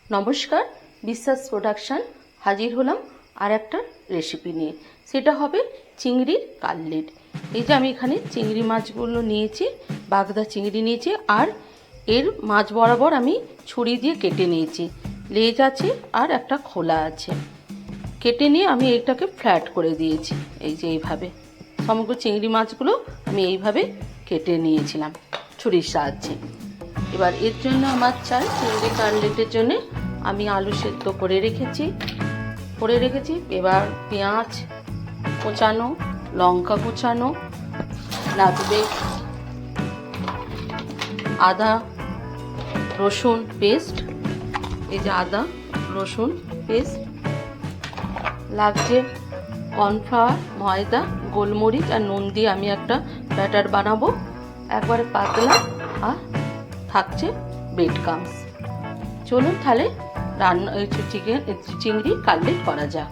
নমস্কার, বিশ্বাস প্রোডাকশন হাজির হলাম আর একটা রেসিপি নিয়ে। সেটা হবে চিংড়ির কাটলেট। এই যে আমি এখানে চিংড়ি মাছগুলো নিয়েছি, বাগদা চিংড়ি নিয়েছি, আর এর মাছ বরাবর আমি ছুরি দিয়ে কেটে নিয়েছি। লেজ আছে আর একটা খোলা আছে। কেটে নিয়ে আমি এটাকে ফ্ল্যাট করে দিয়েছি। এই যে এইভাবে সমগ্র চিংড়ি মাছগুলো আমি এইভাবে কেটে নিয়েছিলাম ছুরির সাহায্যে। এবার এর জন্য আমার চাই চিংড়ি কাটলেটের জন্য আমি আলু সেদ্ধ করে রেখেছি। এবার পেঁয়াজ কোচানো, লঙ্কা কোচানো লাগবে, আদা রসুন পেস্ট, এই যে আদা রসুন পেস্ট লাগছে, কর্নফ্লাওয়ার, ময়দা, গোলমরিচ আর নুন দিয়ে আমি একটা ব্যাটার বানাবো একবারে পাতলা, আর থাকছে ব্রেড ক্রাম্বস। চলুন তাহলে চিংড়ির কাটলেট করা যাক।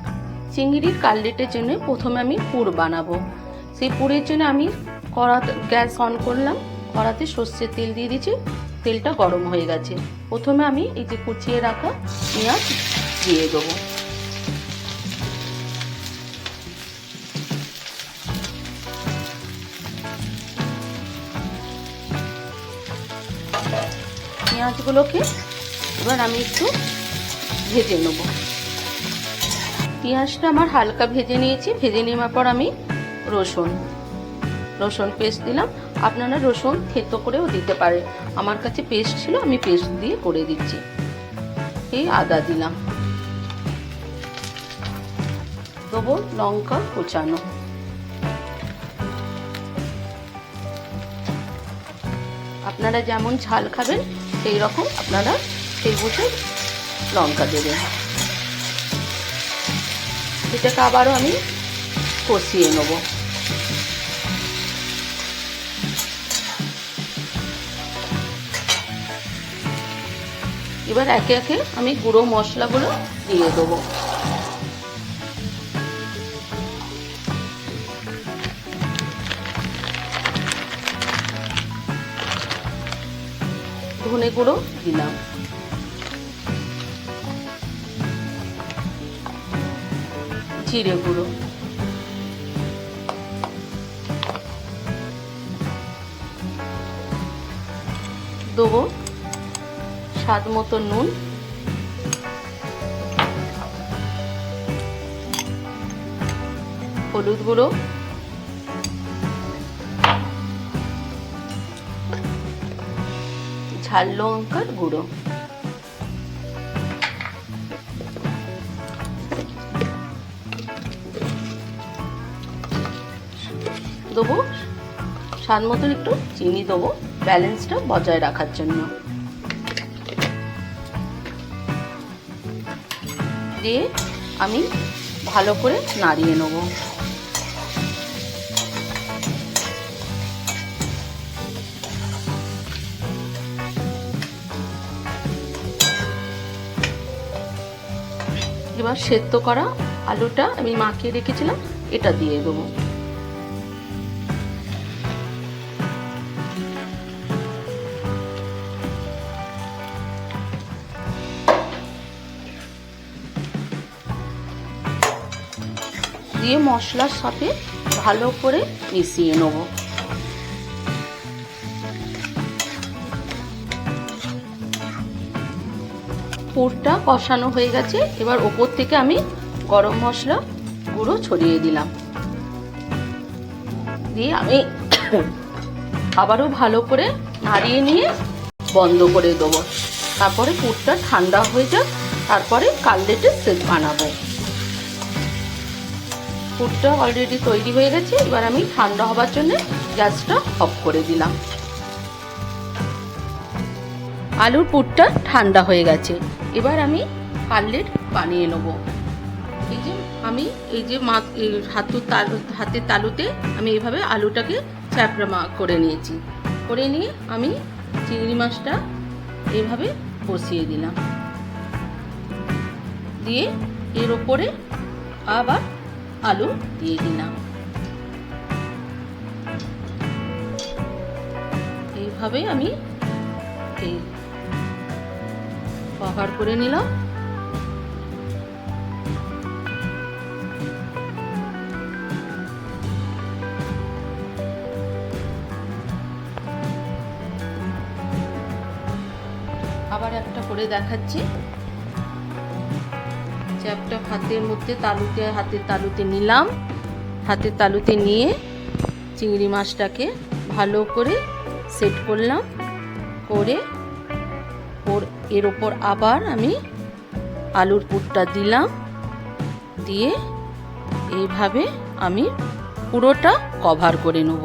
চিংড়ির কাটলেটের জন্য প্রথমে আমি পুর বানাবো। সেই পুরের জন্য আমি গ্যাস অন করলাম, কড়াতে সর্ষের তেল দিয়ে দিয়েছি। তেলটা গরম হয়ে গেছে। প্রথমে আমি এই যে কুচিয়ে রাখা পেঁয়াজ দিয়ে দেবো। পেঁয়াজগুলোকে এবার আমি একটু ভেজে নেব। পেঁয়াজটা আমার হালকা ভেজে নিয়েছি। ভেজে নেওয়ার পর আমি রসুন পেস্ট দিলাম। আপনারা রসুন থেতো করেও দিতে পারেন, আমার কাছে পেস্ট ছিল, আমি পেস্ট দিয়ে করে দিচ্ছি। এই আদা দিলাম, দেবো লঙ্কা কোচানো, আপনারা যেমন ঝাল খাবেন সেই রকম আপনারা সেই বুঝে লঙ্কা দেবেন। এটাকে আবারও আমি কষিয়ে নেব। এবার একে একে আমি গুঁড়ো মশলাগুলো দিয়ে দেবো। ধনে গুঁড়ো দিলাম, জিরে গুঁড়ো, দেবো স্বাদ মতো নুন, হলুদ গুঁড়ো, ঝাল লঙ্কার গুঁড়ো, দেবো স্বাদ মতো একটু চিনি দেবো ব্যালেন্সটা বজায় রাখার জন্য। দিয়ে আমি ভালো করে নাড়িয়ে নেব। এবার সেদ্ধ করা আলুটা আমি মাখিয়ে রেখেছিলাম, এটা দিয়ে দেবো। দিয়ে মশলার সাথে ভালো করে মিশিয়ে নেব। পুরটা কষানো হয়ে গেছে। এবার ওপর থেকে আমি গরম মশলা গুঁড়ো ছড়িয়ে দিলাম। দিয়ে আমি আবারও ভালো করে নাড়িয়ে নিয়ে বন্ধ করে দেবো। তারপরে পুরটা ঠান্ডা হয়ে যাক, তারপরে কাটলেটের সেট বানাবো। পুরটা অলরেডি তৈরি হয়ে গেছে। এবার আমি ঠান্ডা হবার জন্য গ্যাসটা অফ করে দিলাম। আলুর পুরটা ঠান্ডা হয়ে গেছে। এবার আমি কাটলেট বানিয়ে নেব। এই যে হাতের তালুতে আমি এইভাবে আলুটাকে চ্যাপড়া করে নিয়েছি। করে নিয়ে আমি চিংড়ি মাছটা এইভাবে বসিয়ে দিলাম। দিয়ে এর ওপরে আবার আলু দিয়ে দিলাম। এইভাবে আমি কভার করে নিলাম। আবার একটা করে দেখাচ্ছি। চ্যাপটা হাতের মধ্যে হাতের তালুতে নিলাম। হাতের তালুতে নিয়ে চিংড়ি মাছটাকে ভালো করে সেট করলাম। করে এর ওপর আবার আমি আলুর পুরটা দিলাম। দিয়ে এইভাবে আমি পুরোটা কভার করে নেব।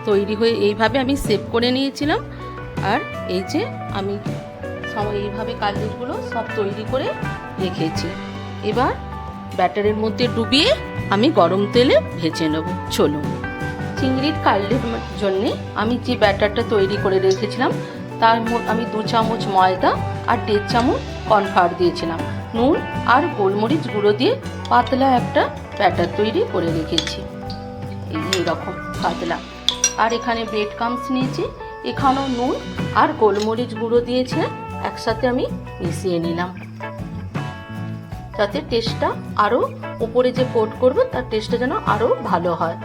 তৈরি হয়ে এইভাবে আমি সেভ করে নিয়েছিলাম। আর এই যে আমি এইভাবে কাটলেটগুলো সব তৈরি করে রেখেছি। এবার ব্যাটারের মধ্যে ডুবিয়ে আমি গরম তেলে ভেজে নেব। চলুন। চিংড়ির কাটলেটের জন্যে আমি যে ব্যাটারটা তৈরি করে রেখেছিলাম তার আমি 2 চামচ ময়দা আর 1.5 চামচ কর্নফ্লাওয়ার দিয়েছিলাম। নুন আর গোলমরিচ গুঁড়ো দিয়ে পাতলা একটা ব্যাটার তৈরি করে রেখেছি, এইরকম পাতলা। আর এখানে ব্রেড ক্রাম্বস নিয়েছি, এখানেও নুন আর গোলমরিচ গুঁড়ো দিয়েছে, একসাথে আমি মিশিয়ে নিলাম যাতে টেস্টটা আরও, উপরে যে কোট করব তার টেস্টটা যেন আরও ভালো হয়।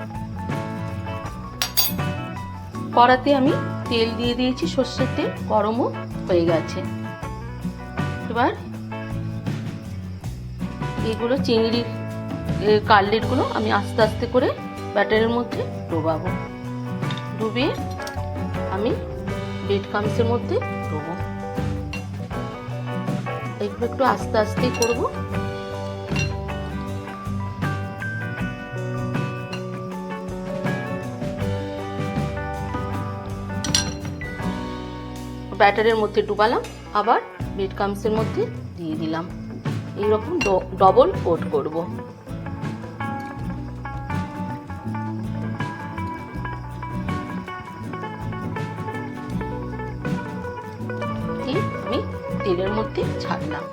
কড়াতে আমি তেল দিয়ে দিয়েছি, সর্ষের তেল, গরমও হয়ে গেছে। এবার এইগুলো চিংড়ির কাটলেটগুলো আমি আস্তে আস্তে করে ব্যাটারের মধ্যে ডোবাবো। ডুবিয়ে আমি ব্রেড ক্রাম্বসের মধ্যে দেবো। এগুলো একটু আস্তে আস্তেই করবো। ব্যাটারের মধ্যে ডুবালাম, আবার ব্রেড ক্রাম্বসের মধ্যে দিয়ে দিলাম। এইরকম ডবল কোট করব। আমি তেলের মধ্যে ছাড়লাম।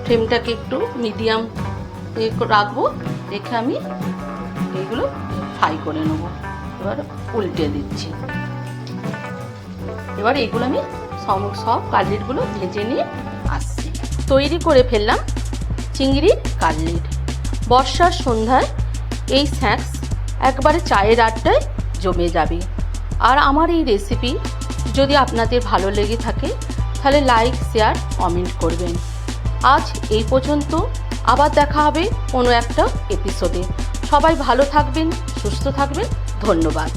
ফ্লেমটাকে একটু মিডিয়াম রাখবো, রেখে আমি এইগুলো ফ্রাই করে নেব। এবার উল্টে দিচ্ছি। এবার এইগুলো আমি সব কাটলেটগুলো ভেজে নিয়ে আসছি। তৈরি করে ফেললাম চিংড়ির কাটলেট। বর্ষার সন্ধ্যায় এই স্ন্যাক্স একবারে চায়ের আড্ডায় জমে যাবে। আর আমার এই রেসিপি যদি আপনাদের ভালো লেগে থাকে তাহলে লাইক, শেয়ার, কমেন্ট করবেন। আজ এই পর্যন্ত, আবার দেখা হবে কোনো একটা এপিসোডে। সবাই ভালো থাকবেন, সুস্থ থাকবেন। ধন্যবাদ।